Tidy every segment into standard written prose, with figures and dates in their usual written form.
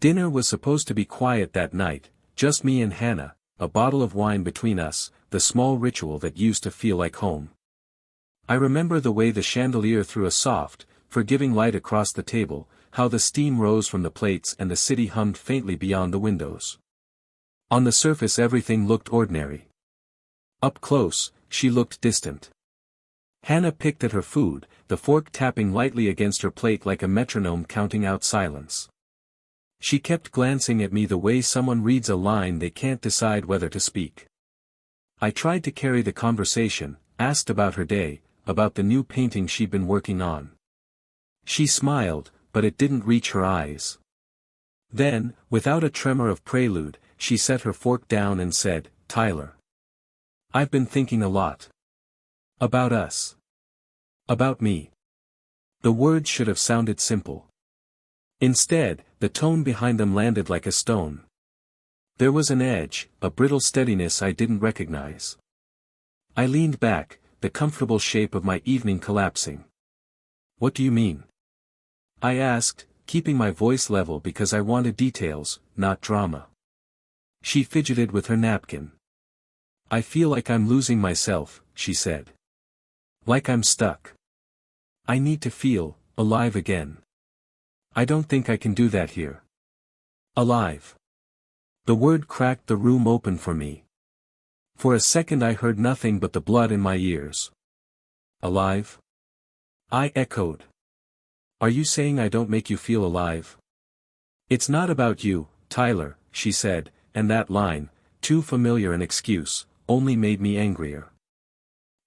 Dinner was supposed to be quiet that night, just me and Hannah, a bottle of wine between us, the small ritual that used to feel like home. I remember the way the chandelier threw a soft, forgiving light across the table, how the steam rose from the plates and the city hummed faintly beyond the windows. On the surface everything looked ordinary. Up close, she looked distant. Hannah picked at her food, the fork tapping lightly against her plate like a metronome counting out silence. She kept glancing at me the way someone reads a line they can't decide whether to speak. I tried to carry the conversation, asked about her day, about the new painting she'd been working on. She smiled, but it didn't reach her eyes. Then, without a tremor of prelude, she set her fork down and said, "Tyler, I've been thinking a lot. About us. About me." The words should have sounded simple. Instead, the tone behind them landed like a stone. There was an edge, a brittle steadiness I didn't recognize. I leaned back, the comfortable shape of my evening collapsing. "What do you mean?" I asked, keeping my voice level because I wanted details, not drama. She fidgeted with her napkin. "I feel like I'm losing myself," she said. "Like I'm stuck. I need to feel alive again. I don't think I can do that here." Alive. The word cracked the room open for me. For a second I heard nothing but the blood in my ears. "Alive?" I echoed. "Are you saying I don't make you feel alive?" "It's not about you, Tyler," she said, and that line, too familiar an excuse, only made me angrier.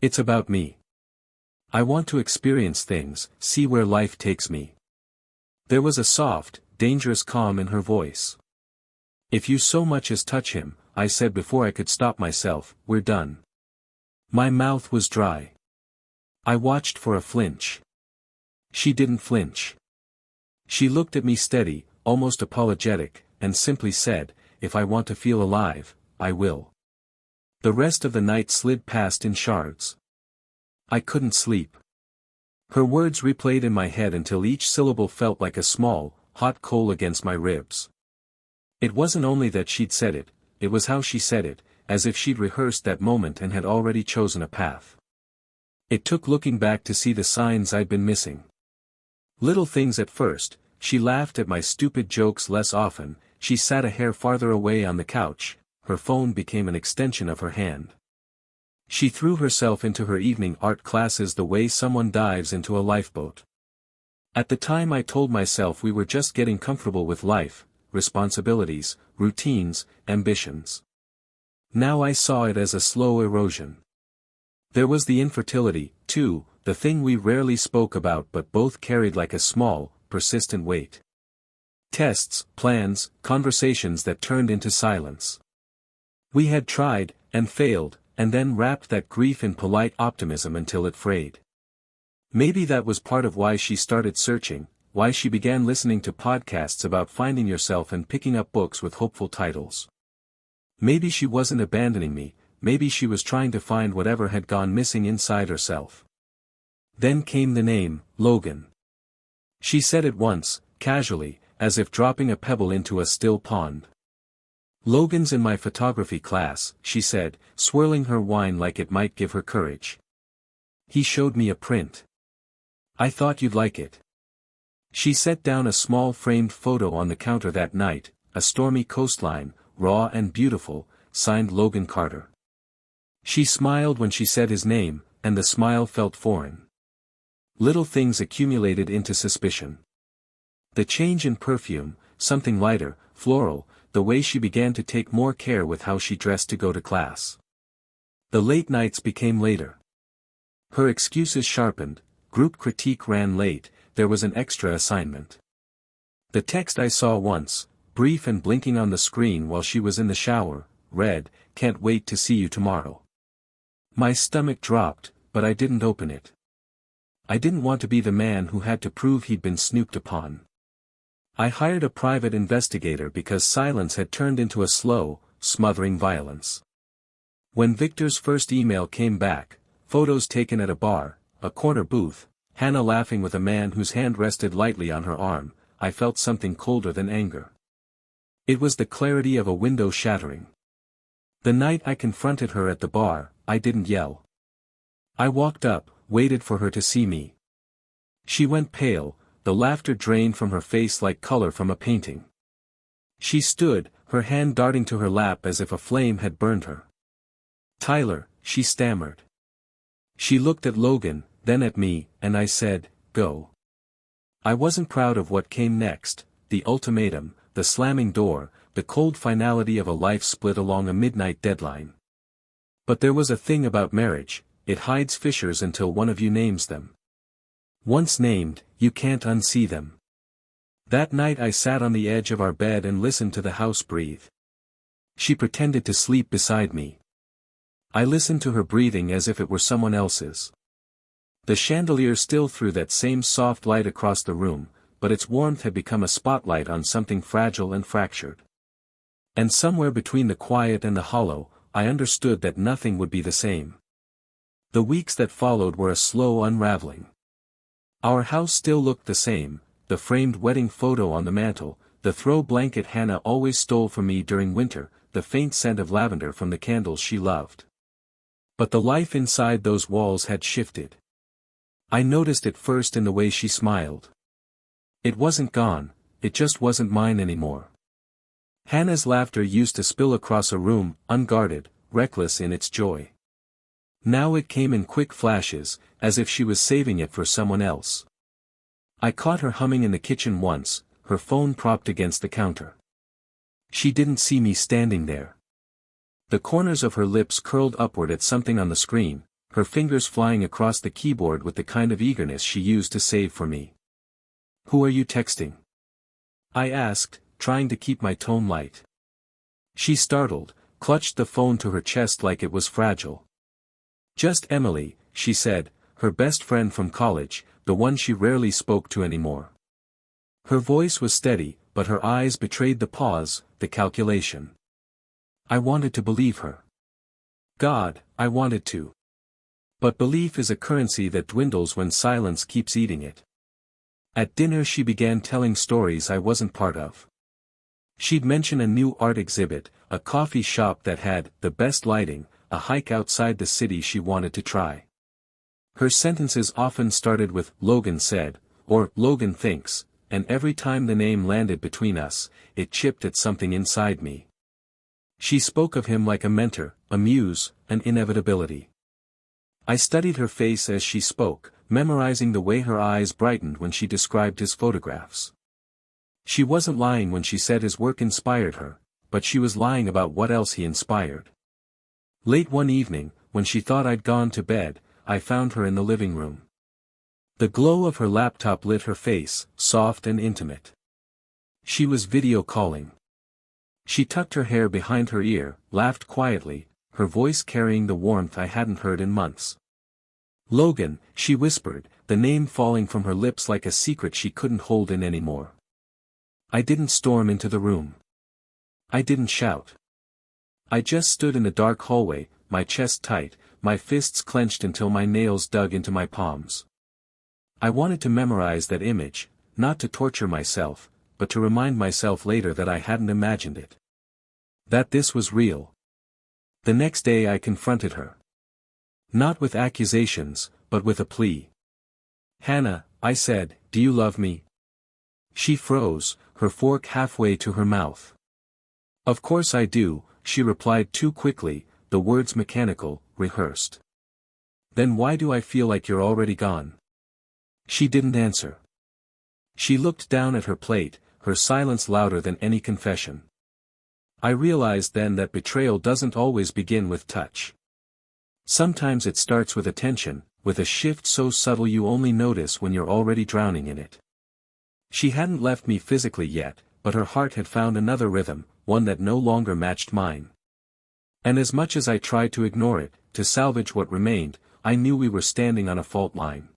"It's about me. I want to experience things, see where life takes me." There was a soft, dangerous calm in her voice. "If you so much as touch him," I said before I could stop myself, "we're done." My mouth was dry. I watched for a flinch. She didn't flinch. She looked at me steady, almost apologetic, and simply said, "If I want to feel alive, I will." The rest of the night slid past in shards. I couldn't sleep. Her words replayed in my head until each syllable felt like a small, hot coal against my ribs. It wasn't only that she'd said it, it was how she said it, as if she'd rehearsed that moment and had already chosen a path. It took looking back to see the signs I'd been missing. Little things at first, she laughed at my stupid jokes less often, she sat a hair farther away on the couch, her phone became an extension of her hand. She threw herself into her evening art classes the way someone dives into a lifeboat. At the time I told myself we were just getting comfortable with life, responsibilities, routines, ambitions. Now I saw it as a slow erosion. There was the infertility, too, the thing we rarely spoke about but both carried like a small, persistent weight. Tests, plans, conversations that turned into silence. We had tried, and failed, and then wrapped that grief in polite optimism until it frayed. Maybe that was part of why she started searching, why she began listening to podcasts about finding yourself and picking up books with hopeful titles. Maybe she wasn't abandoning me, maybe she was trying to find whatever had gone missing inside herself. Then came the name, Logan. She said it once, casually, as if dropping a pebble into a still pond. "Logan's in my photography class," she said, swirling her wine like it might give her courage. "He showed me a print. I thought you'd like it." She set down a small framed photo on the counter that night, a stormy coastline, raw and beautiful, signed Logan Carter. She smiled when she said his name, and the smile felt foreign. Little things accumulated into suspicion. The change in perfume, something lighter, floral, the way she began to take more care with how she dressed to go to class. The late nights became later. Her excuses sharpened, group critique ran late, there was an extra assignment. The text I saw once, brief and blinking on the screen while she was in the shower, read, "Can't wait to see you tomorrow." My stomach dropped, but I didn't open it. I didn't want to be the man who had to prove he'd been snooped upon. I hired a private investigator because silence had turned into a slow, smothering violence. When Victor's first email came back, photos taken at a bar, a corner booth, Hannah laughing with a man whose hand rested lightly on her arm, I felt something colder than anger. It was the clarity of a window shattering. The night I confronted her at the bar, I didn't yell. I walked up, waited for her to see me. She went pale, the laughter drained from her face like color from a painting. She stood, her hand darting to her lap as if a flame had burned her. "Tyler," she stammered. She looked at Logan, then at me, and I said, "Go." I wasn't proud of what came next, the ultimatum, the slamming door, the cold finality of a life split along a midnight deadline. But there was a thing about marriage, it hides fissures until one of you names them. Once named, you can't unsee them. That night I sat on the edge of our bed and listened to the house breathe. She pretended to sleep beside me. I listened to her breathing as if it were someone else's. The chandelier still threw that same soft light across the room, but its warmth had become a spotlight on something fragile and fractured. And somewhere between the quiet and the hollow, I understood that nothing would be the same. The weeks that followed were a slow unraveling. Our house still looked the same, the framed wedding photo on the mantel, the throw blanket Hannah always stole from me during winter, the faint scent of lavender from the candles she loved. But the life inside those walls had shifted. I noticed it first in the way she smiled. It wasn't gone, it just wasn't mine anymore. Hannah's laughter used to spill across a room, unguarded, reckless in its joy. Now it came in quick flashes, as if she was saving it for someone else. I caught her humming in the kitchen once, her phone propped against the counter. She didn't see me standing there. The corners of her lips curled upward at something on the screen, her fingers flying across the keyboard with the kind of eagerness she used to save for me. "Who are you texting?" I asked, trying to keep my tone light. She startled, clutched the phone to her chest like it was fragile. "Just Emily," she said, her best friend from college, the one she rarely spoke to anymore. Her voice was steady, but her eyes betrayed the pause, the calculation. I wanted to believe her. God, I wanted to. But belief is a currency that dwindles when silence keeps eating it. At dinner she began telling stories I wasn't part of. She'd mention a new art exhibit, a coffee shop that had the best lighting, a hike outside the city she wanted to try. Her sentences often started with "Logan said," or "Logan thinks," and every time the name landed between us, it chipped at something inside me. She spoke of him like a mentor, a muse, an inevitability. I studied her face as she spoke, memorizing the way her eyes brightened when she described his photographs. She wasn't lying when she said his work inspired her, but she was lying about what else he inspired. Late one evening, when she thought I'd gone to bed, I found her in the living room. The glow of her laptop lit her face, soft and intimate. She was video calling. She tucked her hair behind her ear, laughed quietly, her voice carrying the warmth I hadn't heard in months. "Logan," she whispered, the name falling from her lips like a secret she couldn't hold in anymore. I didn't storm into the room. I didn't shout. I just stood in the dark hallway, my chest tight, my fists clenched until my nails dug into my palms. I wanted to memorize that image, not to torture myself, but to remind myself later that I hadn't imagined it. That this was real. The next day I confronted her. Not with accusations, but with a plea. "Hannah," I said, "do you love me?" She froze, her fork halfway to her mouth. "Of course I do," she replied too quickly, the words mechanical, rehearsed. "Then why do I feel like you're already gone?" She didn't answer. She looked down at her plate, her silence louder than any confession. I realized then that betrayal doesn't always begin with touch. Sometimes it starts with attention, with a shift so subtle you only notice when you're already drowning in it. She hadn't left me physically yet, but her heart had found another rhythm, one that no longer matched mine. And as much as I tried to ignore it, to salvage what remained, I knew we were standing on a fault line.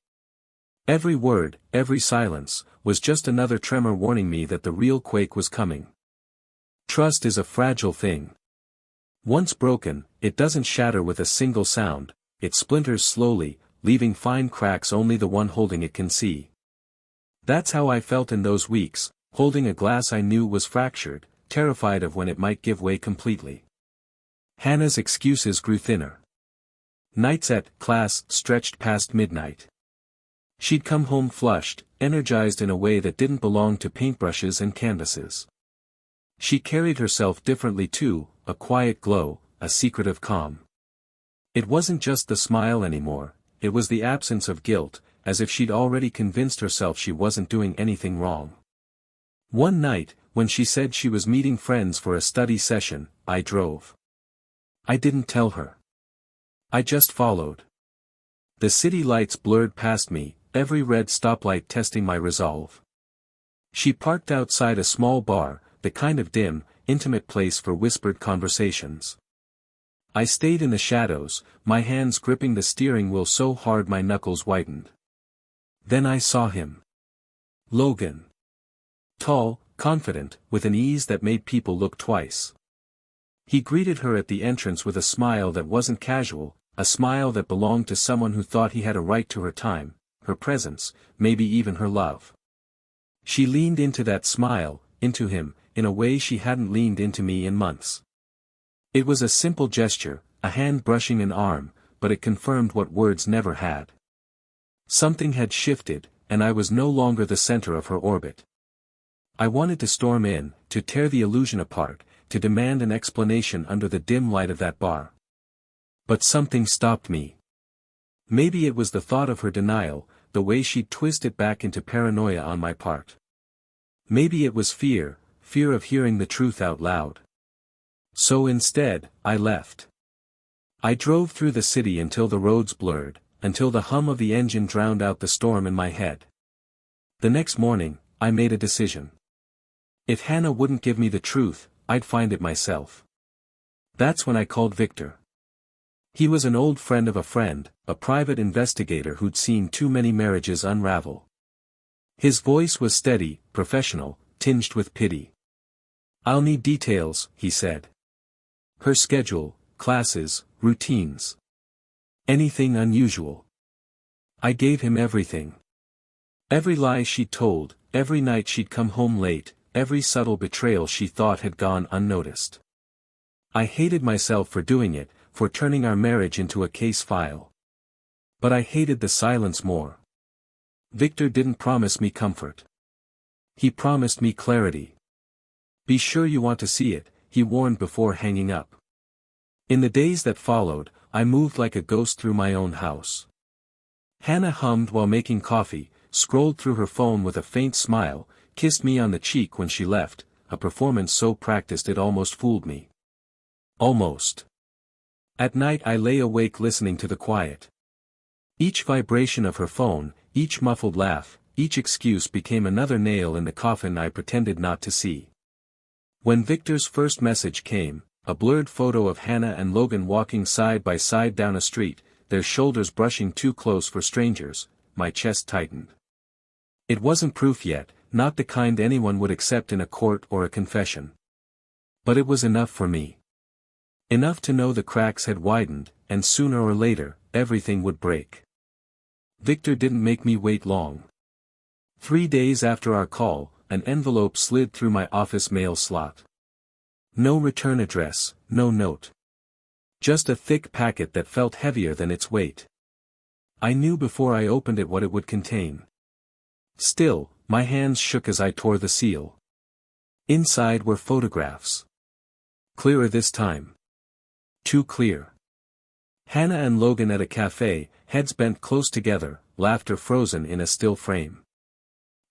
Every word, every silence, was just another tremor warning me that the real quake was coming. Trust is a fragile thing. Once broken, it doesn't shatter with a single sound, it splinters slowly, leaving fine cracks only the one holding it can see. That's how I felt in those weeks, holding a glass I knew was fractured, terrified of when it might give way completely. Hannah's excuses grew thinner. Nights at class stretched past midnight. She'd come home flushed, energized in a way that didn't belong to paintbrushes and canvases. She carried herself differently too, a quiet glow, a secretive calm. It wasn't just the smile anymore, it was the absence of guilt, as if she'd already convinced herself she wasn't doing anything wrong. One night, when she said she was meeting friends for a study session, I drove. I didn't tell her. I just followed. The city lights blurred past me, every red stoplight testing my resolve. She parked outside a small bar, the kind of dim, intimate place for whispered conversations. I stayed in the shadows, my hands gripping the steering wheel so hard my knuckles whitened. Then I saw him. Logan. Tall, confident, with an ease that made people look twice. He greeted her at the entrance with a smile that wasn't casual, a smile that belonged to someone who thought he had a right to her time, her presence, maybe even her love. She leaned into that smile, into him, in a way she hadn't leaned into me in months. It was a simple gesture, a hand brushing an arm, but it confirmed what words never had. Something had shifted, and I was no longer the center of her orbit. I wanted to storm in, to tear the illusion apart, to demand an explanation under the dim light of that bar. But something stopped me. Maybe it was the thought of her denial, the way she'd twist it back into paranoia on my part. Maybe it was fear of hearing the truth out loud. So instead, I left. I drove through the city until the roads blurred, until the hum of the engine drowned out the storm in my head. The next morning, I made a decision. If Hannah wouldn't give me the truth, I'd find it myself. That's when I called Victor. He was an old friend of a friend, a private investigator who'd seen too many marriages unravel. His voice was steady, professional, tinged with pity. "I'll need details," he said. "Her schedule, classes, routines. Anything unusual." I gave him everything. Every lie she'd told, every night she'd come home late, every subtle betrayal she thought had gone unnoticed. I hated myself for doing it, for turning our marriage into a case file. But I hated the silence more. Victor didn't promise me comfort. He promised me clarity. "Be sure you want to see it," he warned before hanging up. In the days that followed, I moved like a ghost through my own house. Hannah hummed while making coffee, scrolled through her phone with a faint smile, kissed me on the cheek when she left, a performance so practiced it almost fooled me. Almost. At night I lay awake listening to the quiet. Each vibration of her phone, each muffled laugh, each excuse became another nail in the coffin I pretended not to see. When Victor's first message came, a blurred photo of Hannah and Logan walking side by side down a street, their shoulders brushing too close for strangers, my chest tightened. It wasn't proof yet, not the kind anyone would accept in a court or a confession. But it was enough for me. Enough to know the cracks had widened, and sooner or later, everything would break. Victor didn't make me wait long. 3 days after our call, an envelope slid through my office mail slot. No return address, no note. Just a thick packet that felt heavier than its weight. I knew before I opened it what it would contain. Still, my hands shook as I tore the seal. Inside were photographs. Clearer this time. Too clear. Hannah and Logan at a cafe, heads bent close together, laughter frozen in a still frame.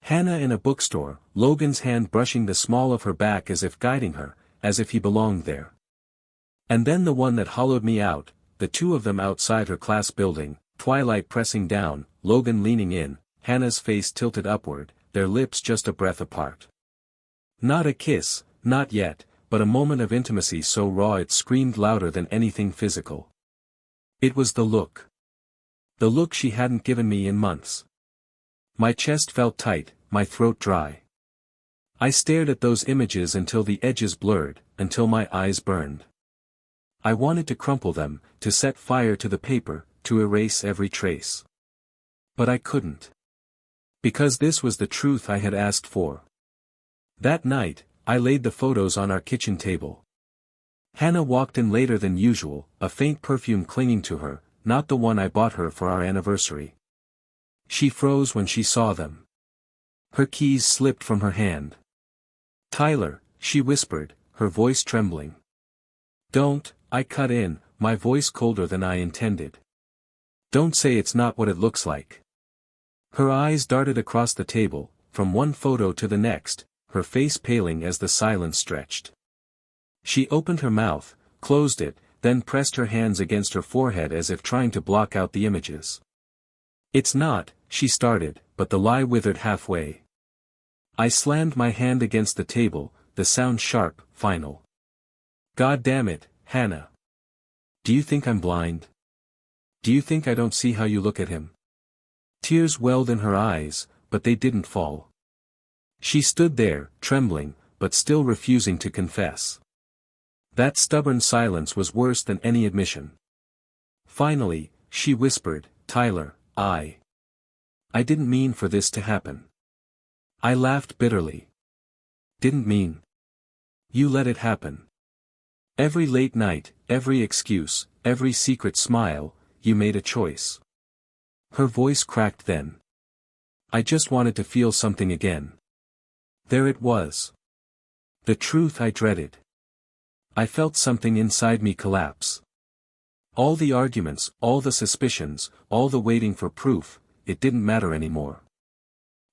Hannah in a bookstore, Logan's hand brushing the small of her back as if guiding her, as if he belonged there. And then the one that hollowed me out, the two of them outside her class building, twilight pressing down, Logan leaning in, Hannah's face tilted upward, their lips just a breath apart. Not a kiss, not yet, but a moment of intimacy so raw it screamed louder than anything physical. It was the look. The look she hadn't given me in months. My chest felt tight, my throat dry. I stared at those images until the edges blurred, until my eyes burned. I wanted to crumple them, to set fire to the paper, to erase every trace. But I couldn't. Because this was the truth I had asked for. That night, I laid the photos on our kitchen table. Hannah walked in later than usual, a faint perfume clinging to her, not the one I bought her for our anniversary. She froze when she saw them. Her keys slipped from her hand. "Tyler," she whispered, her voice trembling. "Don't," I cut in, my voice colder than I intended. "Don't say it's not what it looks like." Her eyes darted across the table, from one photo to the next, her face paling as the silence stretched. She opened her mouth, closed it, then pressed her hands against her forehead as if trying to block out the images. "It's not," she started, but the lie withered halfway. I slammed my hand against the table, the sound sharp, final. "God damn it, Hannah. Do you think I'm blind? Do you think I don't see how you look at him?" Tears welled in her eyes, but they didn't fall. She stood there, trembling, but still refusing to confess. That stubborn silence was worse than any admission. Finally, she whispered, "Tyler, I didn't mean for this to happen." I laughed bitterly. "Didn't mean? You let it happen. Every late night, every excuse, every secret smile, you made a choice." Her voice cracked then. "I just wanted to feel something again." There it was. The truth I dreaded. I felt something inside me collapse. All the arguments, all the suspicions, all the waiting for proof, it didn't matter anymore.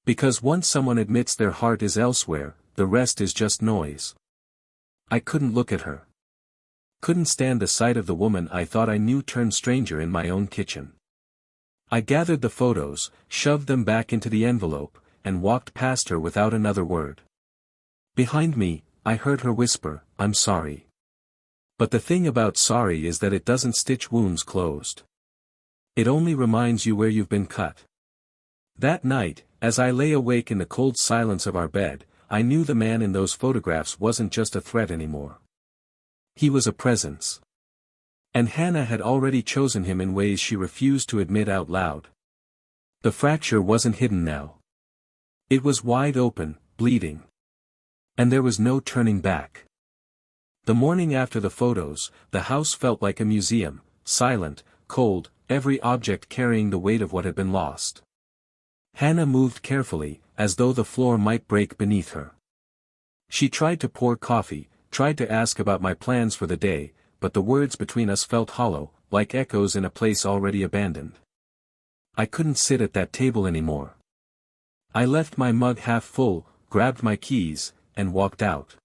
Because once someone admits their heart is elsewhere, the rest is just noise. I couldn't look at her. Couldn't stand the sight of the woman I thought I knew turned stranger in my own kitchen. I gathered the photos, shoved them back into the envelope, and walked past her without another word. Behind me, I heard her whisper, "I'm sorry." But the thing about sorry is that it doesn't stitch wounds closed. It only reminds you where you've been cut. That night, as I lay awake in the cold silence of our bed, I knew the man in those photographs wasn't just a threat anymore. He was a presence. And Hannah had already chosen him in ways she refused to admit out loud. The fracture wasn't hidden now. It was wide open, bleeding. And there was no turning back. The morning after the photos, the house felt like a museum, silent, cold, every object carrying the weight of what had been lost. Hannah moved carefully, as though the floor might break beneath her. She tried to pour coffee, tried to ask about my plans for the day, but the words between us felt hollow, like echoes in a place already abandoned. I couldn't sit at that table anymore. I left my mug half full, grabbed my keys, and walked out.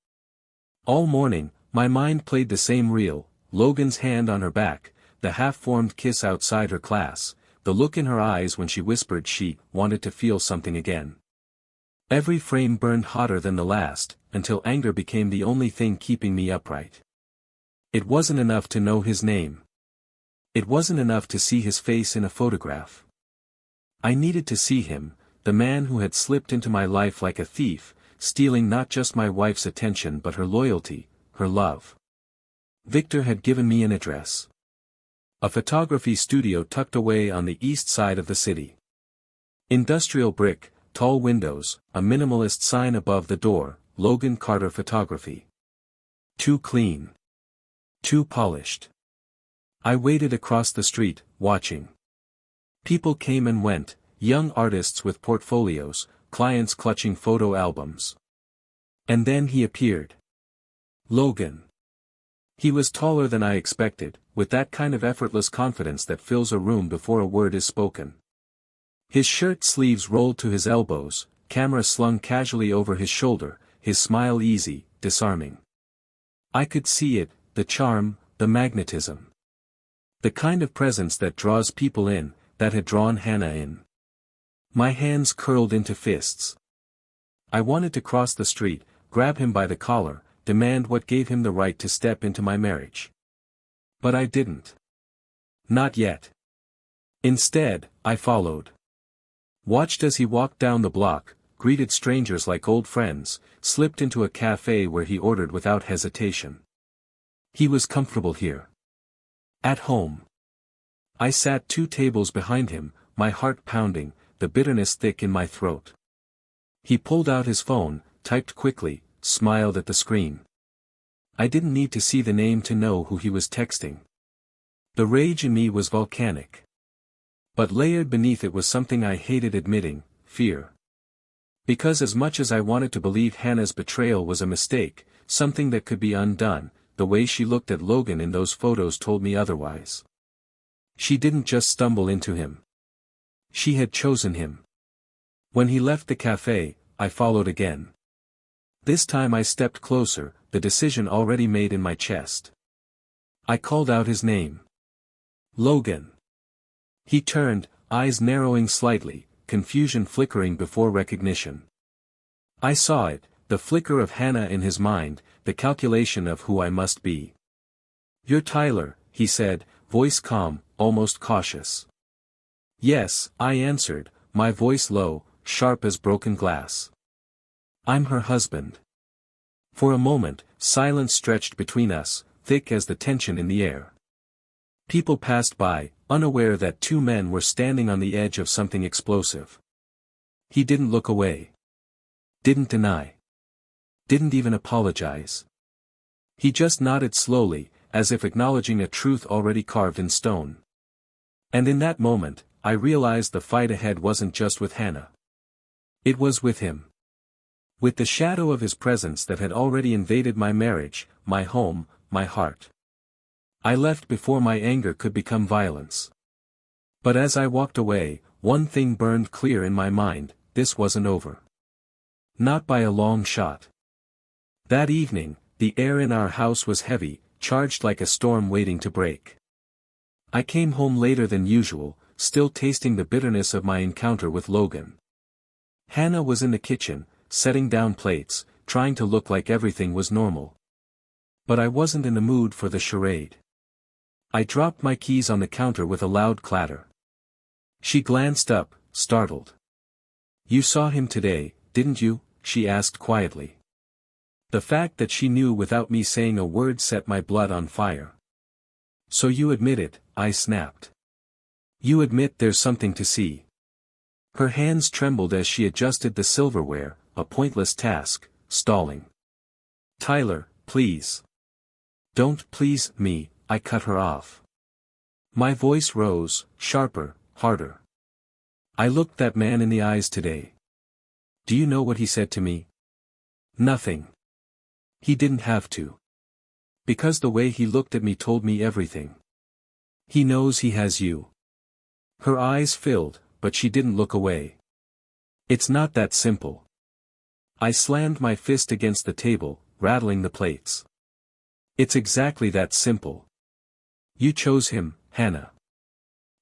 All morning, my mind played the same reel, Logan's hand on her back, the half-formed kiss outside her class, the look in her eyes when she whispered she wanted to feel something again. Every frame burned hotter than the last, until anger became the only thing keeping me upright. It wasn't enough to know his name. It wasn't enough to see his face in a photograph. I needed to see him, the man who had slipped into my life like a thief, stealing not just my wife's attention but her loyalty, her love. Victor had given me an address. A photography studio tucked away on the east side of the city. Industrial brick, tall windows, a minimalist sign above the door, Logan Carter Photography. Too clean. Too polished. I waited across the street, watching. People came and went, young artists with portfolios, clients clutching photo albums. And then he appeared. Logan. He was taller than I expected, with that kind of effortless confidence that fills a room before a word is spoken. His shirt sleeves rolled to his elbows, camera slung casually over his shoulder, his smile easy, disarming. I could see it, the charm, the magnetism. The kind of presence that draws people in, that had drawn Hannah in. My hands curled into fists. I wanted to cross the street, grab him by the collar, demand what gave him the right to step into my marriage. But I didn't. Not yet. Instead, I followed. Watched as he walked down the block, greeted strangers like old friends, slipped into a cafe where he ordered without hesitation. He was comfortable here. At home. I sat 2 tables behind him, my heart pounding, the bitterness thick in my throat. He pulled out his phone, typed quickly, smiled at the screen. I didn't need to see the name to know who he was texting. The rage in me was volcanic. But layered beneath it was something I hated admitting, fear. Because as much as I wanted to believe Hannah's betrayal was a mistake, something that could be undone, the way she looked at Logan in those photos told me otherwise. She didn't just stumble into him. She had chosen him. When he left the cafe, I followed again. This time I stepped closer, the decision already made in my chest. I called out his name. Logan. He turned, eyes narrowing slightly, confusion flickering before recognition. I saw it, the flicker of Hannah in his mind, the calculation of who I must be. "You're Tyler," he said, voice calm, almost cautious. "Yes," I answered, my voice low, sharp as broken glass. "I'm her husband." For a moment, silence stretched between us, thick as the tension in the air. People passed by, unaware that two men were standing on the edge of something explosive. He didn't look away. Didn't deny. Didn't even apologize. He just nodded slowly, as if acknowledging a truth already carved in stone. And in that moment, I realized the fight ahead wasn't just with Hannah. It was with him. With the shadow of his presence that had already invaded my marriage, my home, my heart. I left before my anger could become violence. But as I walked away, one thing burned clear in my mind: this wasn't over. Not by a long shot. That evening, the air in our house was heavy, charged like a storm waiting to break. I came home later than usual, still tasting the bitterness of my encounter with Logan. Hannah was in the kitchen, setting down plates, trying to look like everything was normal. But I wasn't in the mood for the charade. I dropped my keys on the counter with a loud clatter. She glanced up, startled. "You saw him today, didn't you?" she asked quietly. The fact that she knew without me saying a word set my blood on fire. "So you admit it," I snapped. "You admit there's something to see." Her hands trembled as she adjusted the silverware, a pointless task, stalling. "Tyler, please. Don't please me," I cut her off. My voice rose, sharper, harder. "I looked that man in the eyes today. Do you know what he said to me?" "Nothing." "He didn't have to. Because the way he looked at me told me everything. He knows he has you." Her eyes filled, but she didn't look away. "It's not that simple." I slammed my fist against the table, rattling the plates. "It's exactly that simple. You chose him, Hannah.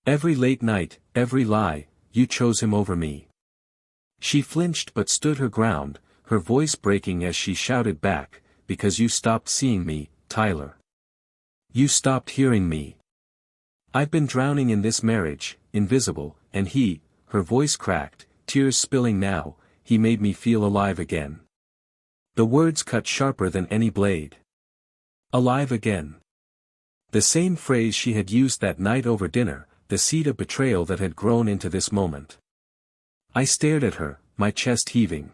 Every late night, every lie, you chose him over me." She flinched but stood her ground, her voice breaking as she shouted back, "Because you stopped seeing me, Tyler. You stopped hearing me. I've been drowning in this marriage, invisible, and he," her voice cracked, tears spilling now, "he made me feel alive again." The words cut sharper than any blade. Alive again. The same phrase she had used that night over dinner, the seed of betrayal that had grown into this moment. I stared at her, my chest heaving.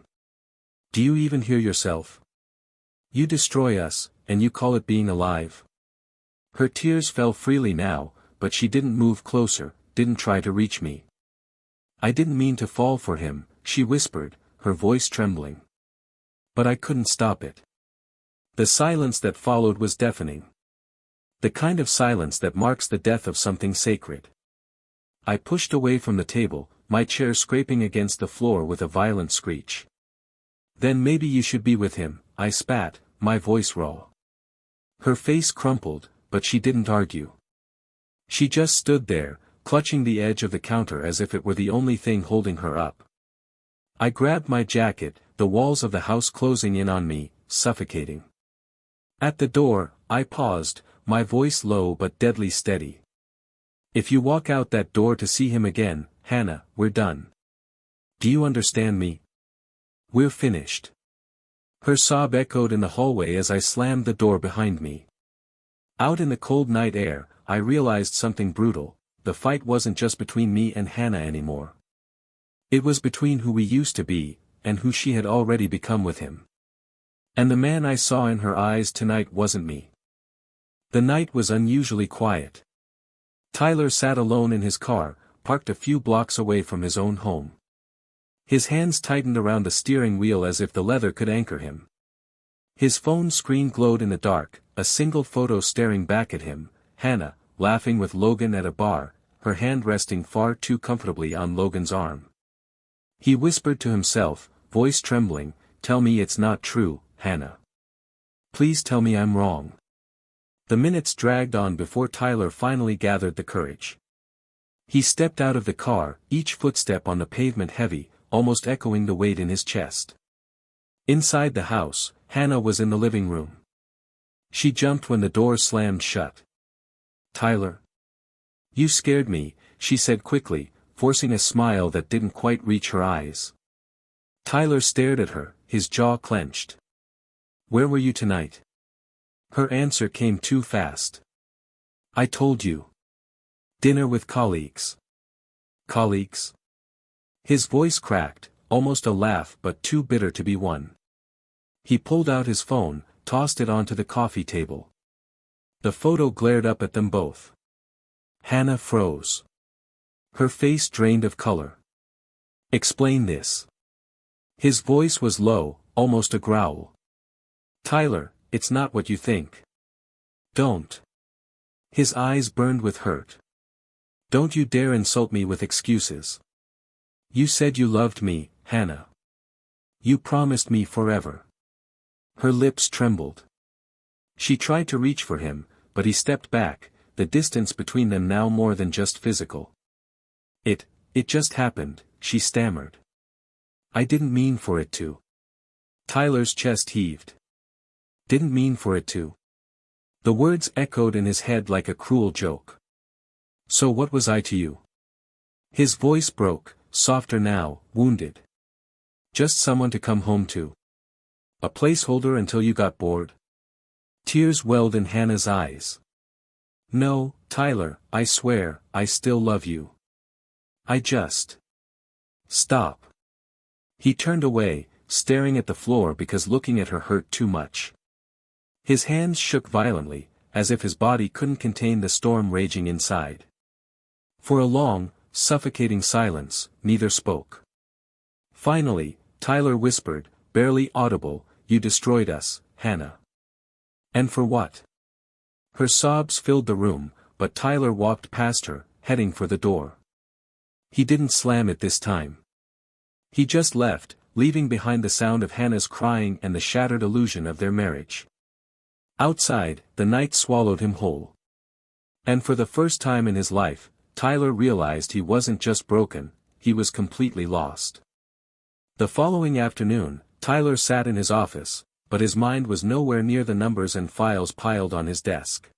"Do you even hear yourself? You destroy us, and you call it being alive?" Her tears fell freely now, but she didn't move closer, didn't try to reach me. "I didn't mean to fall for him," she whispered, her voice trembling. But I couldn't stop it. The silence that followed was deafening. The kind of silence that marks the death of something sacred. I pushed away from the table, my chair scraping against the floor with a violent screech. "Then maybe you should be with him," I spat, my voice raw. Her face crumpled, but she didn't argue. She just stood there, clutching the edge of the counter as if it were the only thing holding her up. I grabbed my jacket, the walls of the house closing in on me, suffocating. At the door, I paused, my voice low but deadly steady. "If you walk out that door to see him again, Hannah, we're done. Do you understand me? We're finished." Her sob echoed in the hallway as I slammed the door behind me. Out in the cold night air, I realized something brutal: the fight wasn't just between me and Hannah anymore. It was between who we used to be, and who she had already become with him. And the man I saw in her eyes tonight wasn't me. The night was unusually quiet. Tyler sat alone in his car, parked a few blocks away from his own home. His hands tightened around the steering wheel as if the leather could anchor him. His phone screen glowed in the dark, a single photo staring back at him, Hannah, laughing with Logan at a bar, her hand resting far too comfortably on Logan's arm. He whispered to himself, voice trembling, "Tell me it's not true, Hannah. Please tell me I'm wrong." The minutes dragged on before Tyler finally gathered the courage. He stepped out of the car, each footstep on the pavement heavy, almost echoing the weight in his chest. Inside the house, Hannah was in the living room. She jumped when the door slammed shut. "Tyler. You scared me," she said quickly, forcing a smile that didn't quite reach her eyes. Tyler stared at her, his jaw clenched. "Where were you tonight?" Her answer came too fast. "I told you. Dinner with colleagues." "Colleagues?" His voice cracked, almost a laugh but too bitter to be won. He pulled out his phone, tossed it onto the coffee table. The photo glared up at them both. Hannah froze. Her face drained of color. "Explain this." His voice was low, almost a growl. "Tyler, it's not what you think. Don't." His eyes burned with hurt. "Don't you dare insult me with excuses. You said you loved me, Hannah. You promised me forever." Her lips trembled. She tried to reach for him, but he stepped back, the distance between them now more than just physical. It just happened," she stammered. "I didn't mean for it to." Tyler's chest heaved. "Didn't mean for it to." The words echoed in his head like a cruel joke. "So what was I to you?" His voice broke, softer now, wounded. "Just someone to come home to. A placeholder until you got bored?" Tears welled in Hannah's eyes. "No, Tyler, I swear, I still love you. I just..." "Stop." He turned away, staring at the floor because looking at her hurt too much. His hands shook violently, as if his body couldn't contain the storm raging inside. For a long, suffocating silence, neither spoke. Finally, Tyler whispered, barely audible, "You destroyed us, Hannah." "And for what?" Her sobs filled the room, but Tyler walked past her, heading for the door. He didn't slam it this time. He just left, leaving behind the sound of Hannah's crying and the shattered illusion of their marriage. Outside, the night swallowed him whole. And for the first time in his life, Tyler realized he wasn't just broken, he was completely lost. The following afternoon, Tyler sat in his office, but his mind was nowhere near the numbers and files piled on his desk.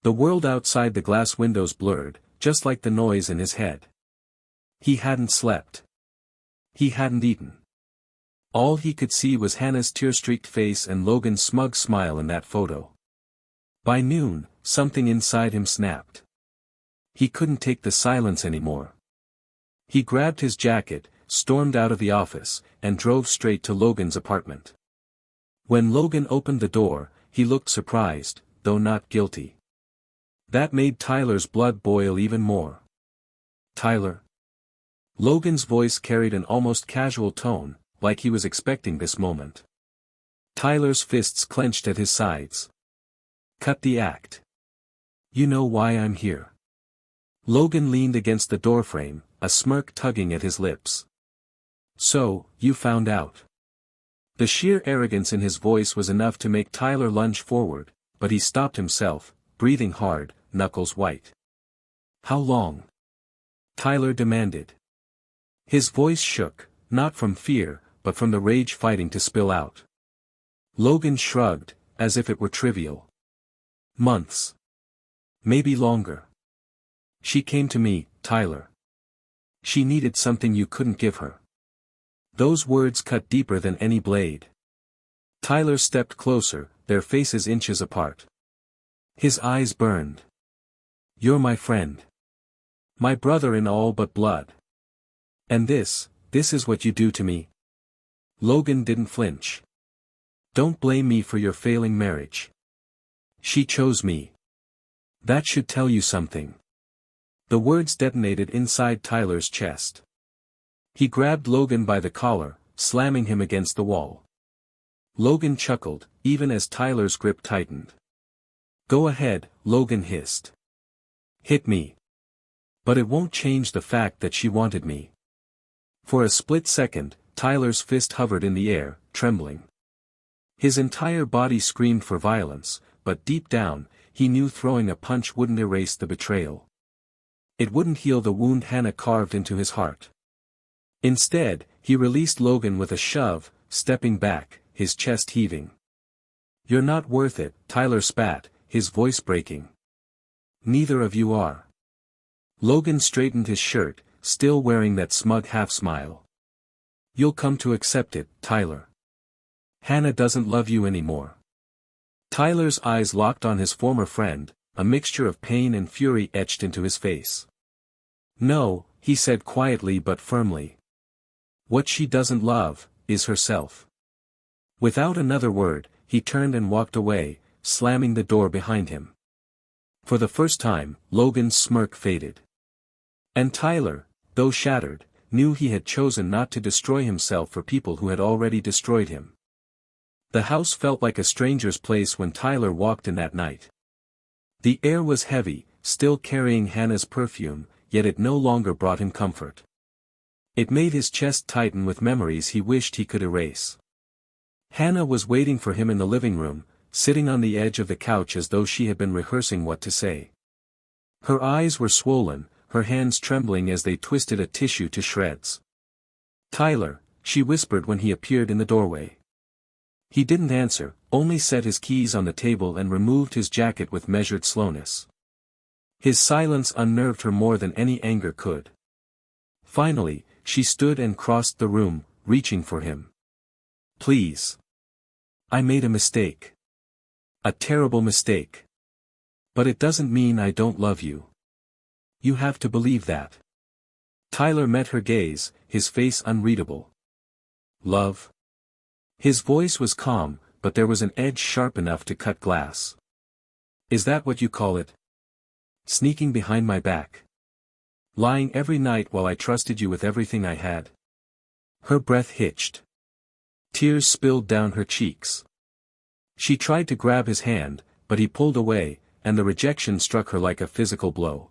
The world outside the glass windows blurred, just like the noise in his head. He hadn't slept. He hadn't eaten. All he could see was Hannah's tear-streaked face and Logan's smug smile in that photo. By noon, something inside him snapped. He couldn't take the silence anymore. He grabbed his jacket, stormed out of the office, and drove straight to Logan's apartment. When Logan opened the door, he looked surprised, though not guilty. That made Tyler's blood boil even more. "Tyler?" Logan's voice carried an almost casual tone, like he was expecting this moment. Tyler's fists clenched at his sides. "Cut the act. You know why I'm here." Logan leaned against the doorframe, a smirk tugging at his lips. "So, you found out." The sheer arrogance in his voice was enough to make Tyler lunge forward, but he stopped himself, breathing hard, knuckles white. "How long?" Tyler demanded. His voice shook, not from fear, but from the rage fighting to spill out. Logan shrugged, as if it were trivial. "Months. Maybe longer. She came to me, Tyler. She needed something you couldn't give her." Those words cut deeper than any blade. Tyler stepped closer, their faces inches apart. His eyes burned. "You're my friend. My brother in all but blood. And this is what you do to me?" Logan didn't flinch. Don't blame me for your failing marriage. She chose me. That should tell you something. The words detonated inside Tyler's chest. He grabbed Logan by the collar, slamming him against the wall. Logan chuckled, even as Tyler's grip tightened. Go ahead, Logan hissed. Hit me. But it won't change the fact that she wanted me. For a split second, Tyler's fist hovered in the air, trembling. His entire body screamed for violence, but deep down, he knew throwing a punch wouldn't erase the betrayal. It wouldn't heal the wound Hannah carved into his heart. Instead, he released Logan with a shove, stepping back, his chest heaving. You're not worth it, Tyler spat, his voice breaking. Neither of you are. Logan straightened his shirt, still wearing that smug half-smile. You'll come to accept it, Tyler. Hannah doesn't love you anymore. Tyler's eyes locked on his former friend, a mixture of pain and fury etched into his face. No, he said quietly but firmly. What she doesn't love, is herself. Without another word, he turned and walked away, slamming the door behind him. For the first time, Logan's smirk faded. And Tyler, though shattered, knew he had chosen not to destroy himself for people who had already destroyed him. The house felt like a stranger's place when Tyler walked in that night. The air was heavy, still carrying Hannah's perfume, yet it no longer brought him comfort. It made his chest tighten with memories he wished he could erase. Hannah was waiting for him in the living room, sitting on the edge of the couch as though she had been rehearsing what to say. Her eyes were swollen, her hands trembling as they twisted a tissue to shreds. Tyler, she whispered when he appeared in the doorway. He didn't answer, only set his keys on the table and removed his jacket with measured slowness. His silence unnerved her more than any anger could. Finally, she stood and crossed the room, reaching for him. Please. I made a mistake. A terrible mistake. But it doesn't mean I don't love you. You have to believe that. Tyler met her gaze, his face unreadable. Love? His voice was calm, but there was an edge sharp enough to cut glass. Is that what you call it? Sneaking behind my back. Lying every night while I trusted you with everything I had. Her breath hitched. Tears spilled down her cheeks. She tried to grab his hand, but he pulled away, and the rejection struck her like a physical blow.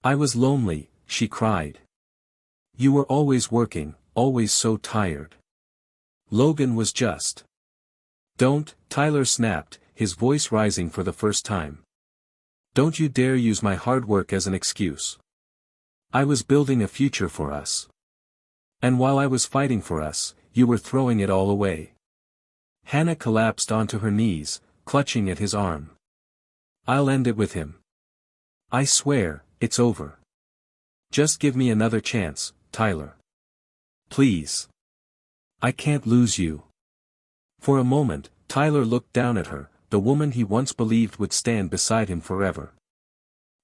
I was lonely, she cried. You were always working, always so tired. Logan was just. Don't, Tyler snapped, his voice rising for the first time. Don't you dare use my hard work as an excuse. I was building a future for us. And while I was fighting for us, you were throwing it all away. Hannah collapsed onto her knees, clutching at his arm. I'll end it with him. I swear, it's over. Just give me another chance, Tyler. Please. I can't lose you. For a moment, Tyler looked down at her, the woman he once believed would stand beside him forever.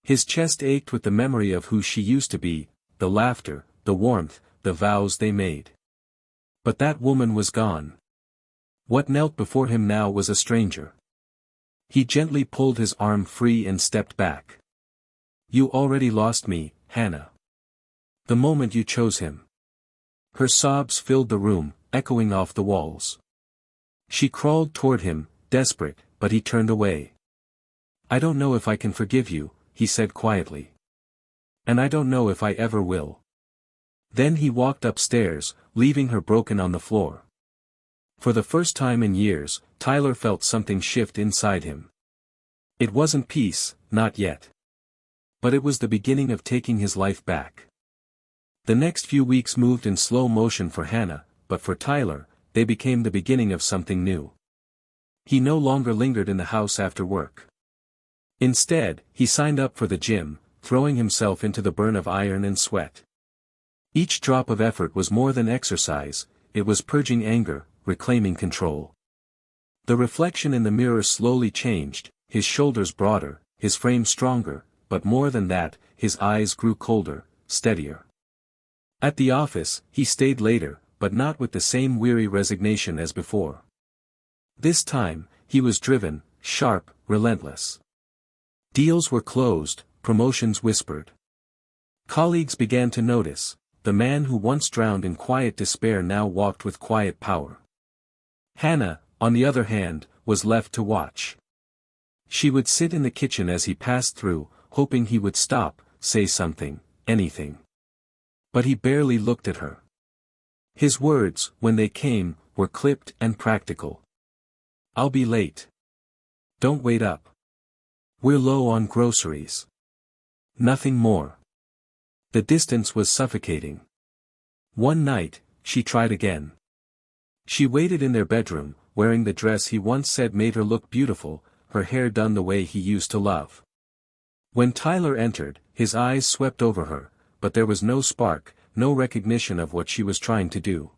His chest ached with the memory of who she used to be, the laughter, the warmth, the vows they made. But that woman was gone. What knelt before him now was a stranger. He gently pulled his arm free and stepped back. You already lost me, Hannah. The moment you chose him. Her sobs filled the room, echoing off the walls. She crawled toward him, desperate, but he turned away. I don't know if I can forgive you, he said quietly. And I don't know if I ever will. Then he walked upstairs, leaving her broken on the floor. For the first time in years, Tyler felt something shift inside him. It wasn't peace, not yet. But it was the beginning of taking his life back. The next few weeks moved in slow motion for Hannah, but for Tyler, they became the beginning of something new. He no longer lingered in the house after work. Instead, he signed up for the gym, throwing himself into the burn of iron and sweat. Each drop of effort was more than exercise, it was purging anger, reclaiming control. The reflection in the mirror slowly changed, his shoulders broader, his frame stronger, but more than that, his eyes grew colder, steadier. At the office, he stayed later, but not with the same weary resignation as before. This time, he was driven, sharp, relentless. Deals were closed, promotions whispered. Colleagues began to notice, the man who once drowned in quiet despair now walked with quiet power. Hannah, on the other hand, was left to watch. She would sit in the kitchen as he passed through, hoping he would stop, say something, anything. But he barely looked at her. His words, when they came, were clipped and practical. "I'll be late. Don't wait up. We're low on groceries." Nothing more. The distance was suffocating. One night, she tried again. She waited in their bedroom, wearing the dress he once said made her look beautiful, her hair done the way he used to love. When Tyler entered, his eyes swept over her, but there was no spark, no recognition of what she was trying to do.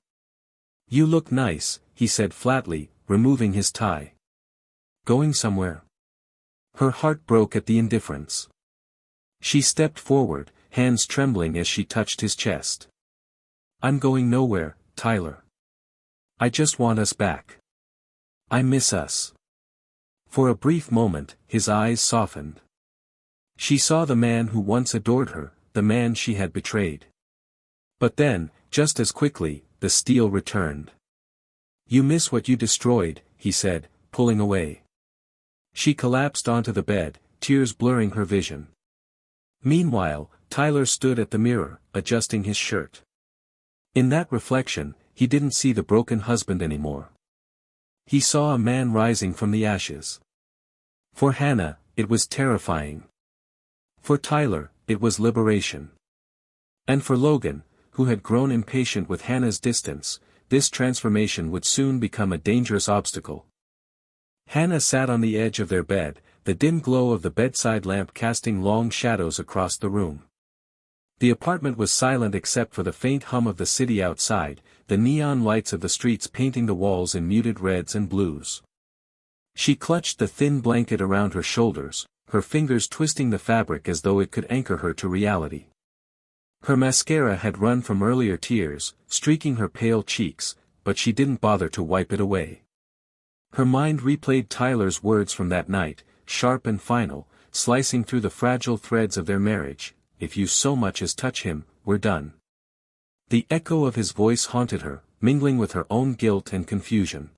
"You look nice," he said flatly, removing his tie. "Going somewhere?" Her heart broke at the indifference. She stepped forward, hands trembling as she touched his chest. "I'm going nowhere, Tyler. I just want us back. I miss us." For a brief moment, his eyes softened. She saw the man who once adored her, the man she had betrayed. But then, just as quickly, the steel returned. "You miss what you destroyed," he said, pulling away. She collapsed onto the bed, tears blurring her vision. Meanwhile, Tyler stood at the mirror, adjusting his shirt. In that reflection, he didn't see the broken husband anymore. He saw a man rising from the ashes. For Hannah, it was terrifying. For Tyler, it was liberation. And for Logan, who had grown impatient with Hannah's distance, this transformation would soon become a dangerous obstacle. Hannah sat on the edge of their bed, the dim glow of the bedside lamp casting long shadows across the room. The apartment was silent except for the faint hum of the city outside, the neon lights of the streets painting the walls in muted reds and blues. She clutched the thin blanket around her shoulders, her fingers twisting the fabric as though it could anchor her to reality. Her mascara had run from earlier tears, streaking her pale cheeks, but she didn't bother to wipe it away. Her mind replayed Tyler's words from that night, sharp and final, slicing through the fragile threads of their marriage. "If you so much as touch him, we're done." The echo of his voice haunted her, mingling with her own guilt and confusion.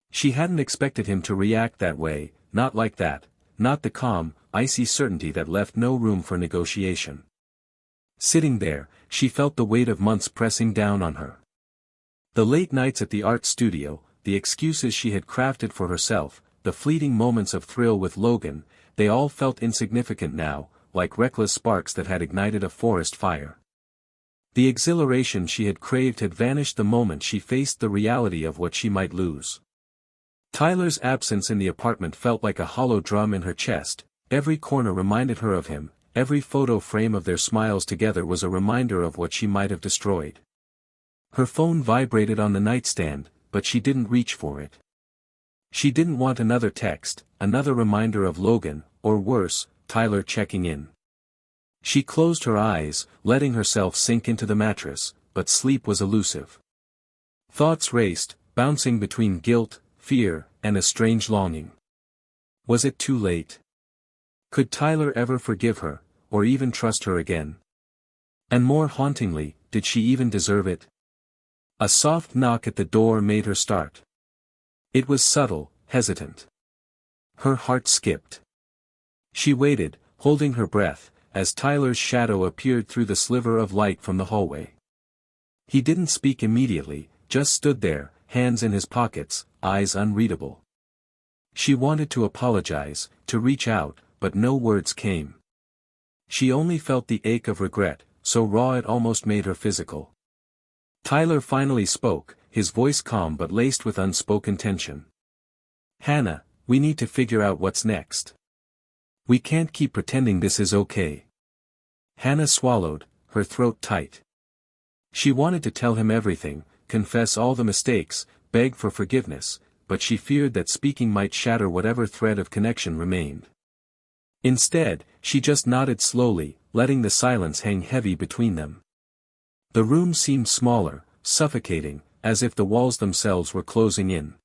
She hadn't expected him to react that way, not like that, not the calm, icy certainty that left no room for negotiation. Sitting there, she felt the weight of months pressing down on her. The late nights at the art studio, the excuses she had crafted for herself, the fleeting moments of thrill with Logan, they all felt insignificant now, like reckless sparks that had ignited a forest fire. The exhilaration she had craved had vanished the moment she faced the reality of what she might lose. Tyler's absence in the apartment felt like a hollow drum in her chest, every corner reminded her of him, every photo frame of their smiles together was a reminder of what she might have destroyed. Her phone vibrated on the nightstand, but she didn't reach for it. She didn't want another text, another reminder of Logan, or worse, Tyler checking in. She closed her eyes, letting herself sink into the mattress, but sleep was elusive. Thoughts raced, bouncing between guilt, fear, and a strange longing. Was it too late? Could Tyler ever forgive her, or even trust her again? And more hauntingly, did she even deserve it? A soft knock at the door made her start. It was subtle, hesitant. Her heart skipped. She waited, holding her breath, as Tyler's shadow appeared through the sliver of light from the hallway. He didn't speak immediately, just stood there, hands in his pockets, eyes unreadable. She wanted to apologize, to reach out, but no words came. She only felt the ache of regret, so raw it almost made her physical. Tyler finally spoke, his voice calm but laced with unspoken tension. "Hannah, we need to figure out what's next. We can't keep pretending this is okay." Hannah swallowed, her throat tight. She wanted to tell him everything, confess all the mistakes, beg for forgiveness, but she feared that speaking might shatter whatever thread of connection remained. Instead, she just nodded slowly, letting the silence hang heavy between them. The room seemed smaller, suffocating, as if the walls themselves were closing in.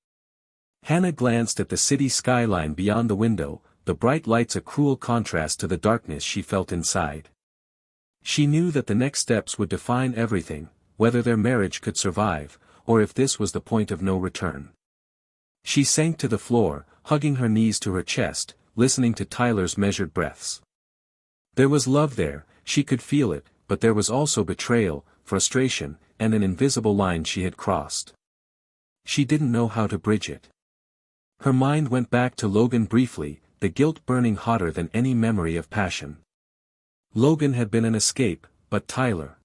Hannah glanced at the city skyline beyond the window, the bright lights a cruel contrast to the darkness she felt inside. She knew that the next steps would define everything, whether their marriage could survive, or if this was the point of no return. She sank to the floor, hugging her knees to her chest, listening to Tyler's measured breaths. There was love there, she could feel it, but there was also betrayal, frustration, and an invisible line she had crossed. She didn't know how to bridge it. Her mind went back to Logan briefly, the guilt burning hotter than any memory of passion. Logan had been an escape, but Tyler.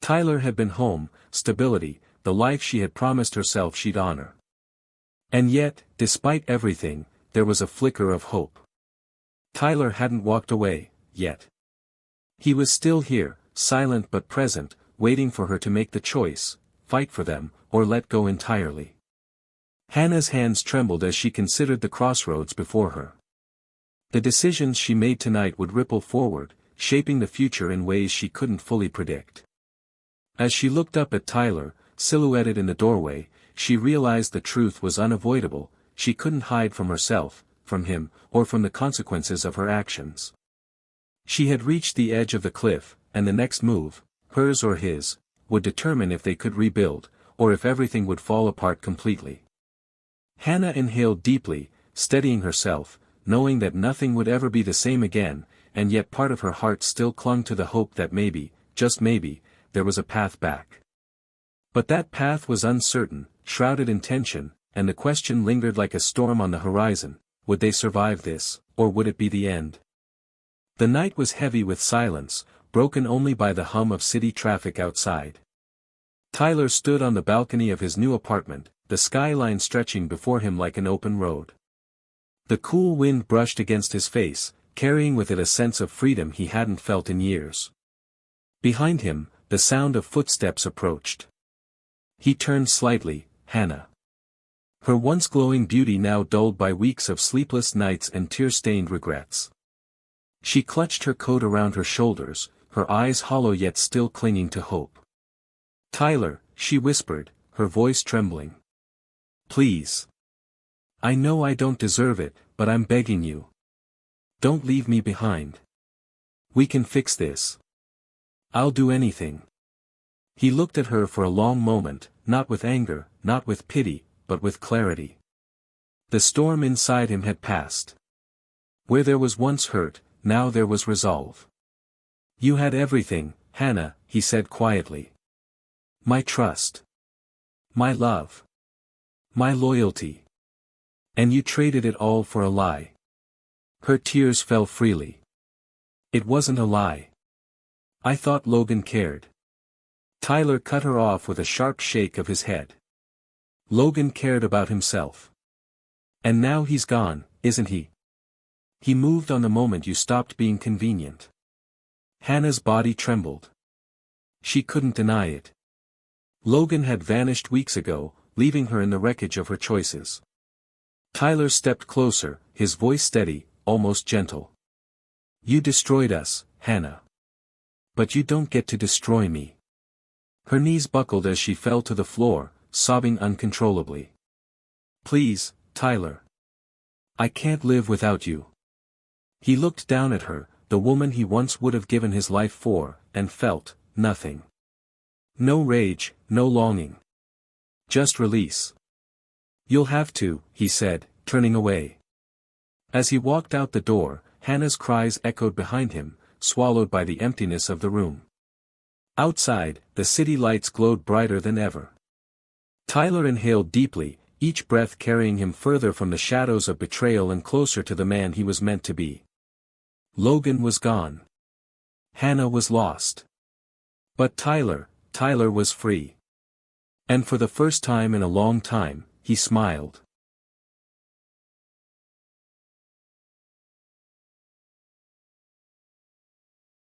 Tyler had been home, stability, the life she had promised herself she'd honor. And yet, despite everything, there was a flicker of hope. Tyler hadn't walked away, yet. He was still here, silent but present, waiting for her to make the choice, fight for them, or let go entirely. Hannah's hands trembled as she considered the crossroads before her. The decisions she made tonight would ripple forward, shaping the future in ways she couldn't fully predict. As she looked up at Tyler, silhouetted in the doorway, she realized the truth was unavoidable. She couldn't hide from herself, from him, or from the consequences of her actions. She had reached the edge of the cliff, and the next move, hers or his, would determine if they could rebuild, or if everything would fall apart completely. Hannah inhaled deeply, steadying herself, knowing that nothing would ever be the same again, and yet part of her heart still clung to the hope that maybe, just maybe, there was a path back. But that path was uncertain, shrouded in tension, and the question lingered like a storm on the horizon: would they survive this, or would it be the end? The night was heavy with silence, broken only by the hum of city traffic outside. Tyler stood on the balcony of his new apartment, the skyline stretching before him like an open road. The cool wind brushed against his face, carrying with it a sense of freedom he hadn't felt in years. Behind him, the sound of footsteps approached. He turned slightly. Hannah. Her once glowing beauty now dulled by weeks of sleepless nights and tear-stained regrets. She clutched her coat around her shoulders, her eyes hollow yet still clinging to hope. "Tyler," she whispered, her voice trembling. "Please. I know I don't deserve it, but I'm begging you. Don't leave me behind. We can fix this. I'll do anything." He looked at her for a long moment, not with anger, not with pity, but with clarity. The storm inside him had passed. Where there was once hurt, now there was resolve. "You had everything, Hannah," he said quietly. "My trust. My love. My loyalty. And you traded it all for a lie." Her tears fell freely. "It wasn't a lie. I thought Logan cared." Tyler cut her off with a sharp shake of his head. "Logan cared about himself. And now he's gone, isn't he? He moved on the moment you stopped being convenient." Hannah's body trembled. She couldn't deny it. Logan had vanished weeks ago, leaving her in the wreckage of her choices. Tyler stepped closer, his voice steady, almost gentle. "You destroyed us, Hannah. But you don't get to destroy me." Her knees buckled as she fell to the floor, sobbing uncontrollably. "Please, Tyler. I can't live without you." He looked down at her, the woman he once would have given his life for, and felt nothing. No rage, no longing. Just release. "You'll have to," he said, turning away. As he walked out the door, Hannah's cries echoed behind him, swallowed by the emptiness of the room. Outside, the city lights glowed brighter than ever. Tyler inhaled deeply, each breath carrying him further from the shadows of betrayal and closer to the man he was meant to be. Logan was gone. Hannah was lost. But Tyler was free. And for the first time in a long time, he smiled.